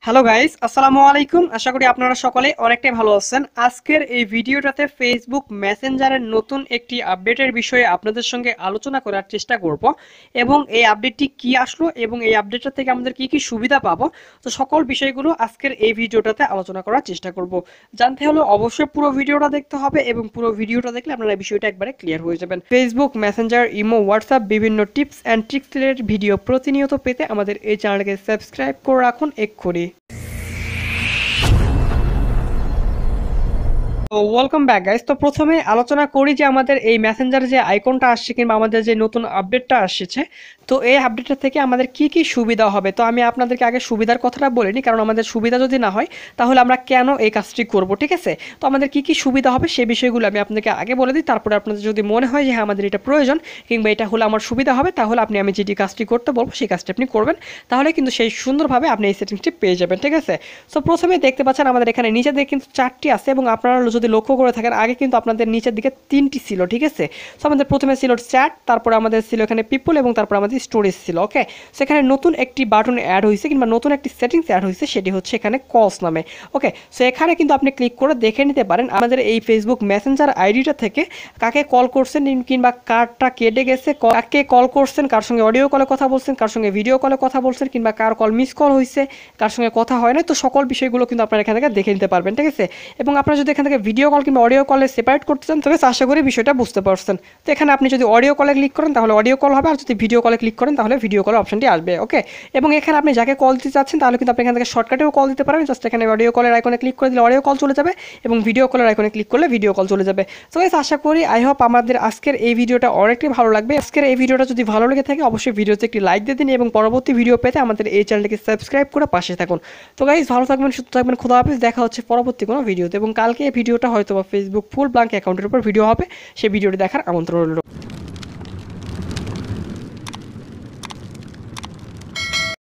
Hello guys, আসসালামু আলাইকুম। আশা করি আপনারা সকলে অনেকটাই ভালো আছেন। আজকের এই ভিডিওটাতে ফেসবুক মেসেঞ্জারের নতুন একটি আপডেটের বিষয়ে আপনাদের সঙ্গে আলোচনা করার চেষ্টা করব এবং এই আপডেটটি কি আসলো এবং এই আপডেটটা থেকে আমাদের কি কি সুবিধা পাবো, তো সকল বিষয়গুলো আজকের এই ভিডিওটাতে আলোচনা করার চেষ্টা করব। জানতে হলে অবশ্যই পুরো ভিডিওটা দেখতে হবে এবং পুরো ভিডিওটা দেখলে আপনারা এই বিষয়টা একবারে ক্লিয়ার হয়ে যাবেন। ফেসবুক মেসেঞ্জার, ইমো, হোয়াটসঅ্যাপ বিভিন্ন টিপস অ্যান্ড ট্রিক্সের ভিডিও প্রতিনিয়ত পেতে আমাদের এই চ্যানেলকে সাবস্ক্রাইব করে রাখুন এক্ষুনি। তো ওয়েলকাম ব্যাক গাইস। তো প্রথমে আলোচনা করি যে আমাদের এই মেসেঞ্জার যে আইকনটা আসছে কিংবা আমাদের যে নতুন আপডেটটা আসছে, তো এই আপডেটটা থেকে আমাদের কি কি সুবিধা হবে। তো আমি আপনাদেরকে আগে সুবিধার কথাটা বলিনি, কারণ আমাদের সুবিধা যদি না হয় তাহলে আমরা কেন এই কাজটি করব, ঠিক আছে। তো আমাদের কি কি সুবিধা হবে সেই বিষয়গুলো আমি আপনাদেরকে আগে বলে দিই, তারপরে আপনাদের যদি মনে হয় যে হ্যাঁ আমাদের এটা প্রয়োজন কিংবা এটা হলে আমার সুবিধা হবে, তাহলে আমি যেটি কাজটি করতে বলবো সেই কাজটি আপনি করবেন। তাহলে কিন্তু সেই সুন্দরভাবে আপনি এই সেটিংসটি পেয়ে যাবেন, ঠিক আছে। সো প্রথমে দেখতে পাচ্ছেন আমাদের এখানে নিচে দিকে কিন্তু 4টি আছে এবং আপনারা যদি লক্ষ্য করে থাকেন আগে কিন্তু আপনাদের নিচের দিকে 3টি ছিল, ঠিক আছে। সো আমাদের প্রথমে ছিল চ্যাট, তারপরে আমাদের ছিল এখানে পিপল এবং তারপর আমাদের স্টোরেজ ছিল, ওকে। সেখানে নতুন একটি বাটন অ্যাড হয়েছে কিংবা নতুন একটি সেটিংস অ্যাড হয়েছে, সেটি হচ্ছে এখানে কলস নামে, ওকে। সো এখানে কিন্তু আপনি ক্লিক করে দেখে নিতে পারেন আমাদের এই ফেসবুক মেসেঞ্জার আইডিটা থেকে কাকে কল করছেন কিংবা কারটা কেটে গেছে, কাকে কল করছেন, কার সঙ্গে অডিও কলে কথা বলছেন, কার সঙ্গে ভিডিও কলে কথা বলছেন কিংবা কার কল মিস কল হয়েছে, কার সঙ্গে কথা হয় না, তো সকল বিষয়গুলো কিন্তু আপনারা এখান থেকে দেখে নিতে পারবেন, ঠিক আছে। এবং আপনারা যদি এখান থেকে ভিডিও কল কিংবা অডিও কলে সেপারেট করতে চান তবে আশা করি বিষয়টা বুঝতে পারছেন। তো এখানে আপনি যদি অডিও কলে ক্লিক করেন তাহলে অডিও কল হবে, আর যদি ভিডিও কলে ক্লিক করেন তাহলে ভিডিও কল অপশনটি আসবে, ওকে। এবং এখানে আপনি যাকে কল দিতে চাচ্ছেন তাহলে কিন্তু আপনি এখান থেকে শর্টকাটেও কল দিতে পারেন। জাস্ট এখানে অডিও কলের আইকনে ক্লিক করে দিলে অডিও কল চলে যাবে এবং ভিডিও কলের আইকনে ক্লিক করলে ভিডিও কল চলে যাবে। তো গাইস, আশা করি আই হোপ আমাদের আজকের এই ভিডিওটা অনেকটাই ভালো লাগবে। আজকের এই ভিডিওটা যদি ভালো লেগে থাকে অবশ্যই ভিডিওতে একটি লাইক দিয়ে দিন এবং পরবর্তী ভিডিও পেতে আমাদের এই চ্যানেলটিকে সাবস্ক্রাইব করে পাশে থাকুন। তো গাইস, ভালো থাকবেন, সুস্থ থাকবেন, খোদা হাফেজ। দেখা হচ্ছে পরবর্তী কোনো ভিডিওতে এবং কালকে এই ভিডিওটা হয়তো বা ফেসবুক ফুল ব্ল্যাঙ্ক অ্যাকাউন্টের উপর ভিডিও হবে, সেই ভিডিওটি দেখার আমন্ত্রণ রইল।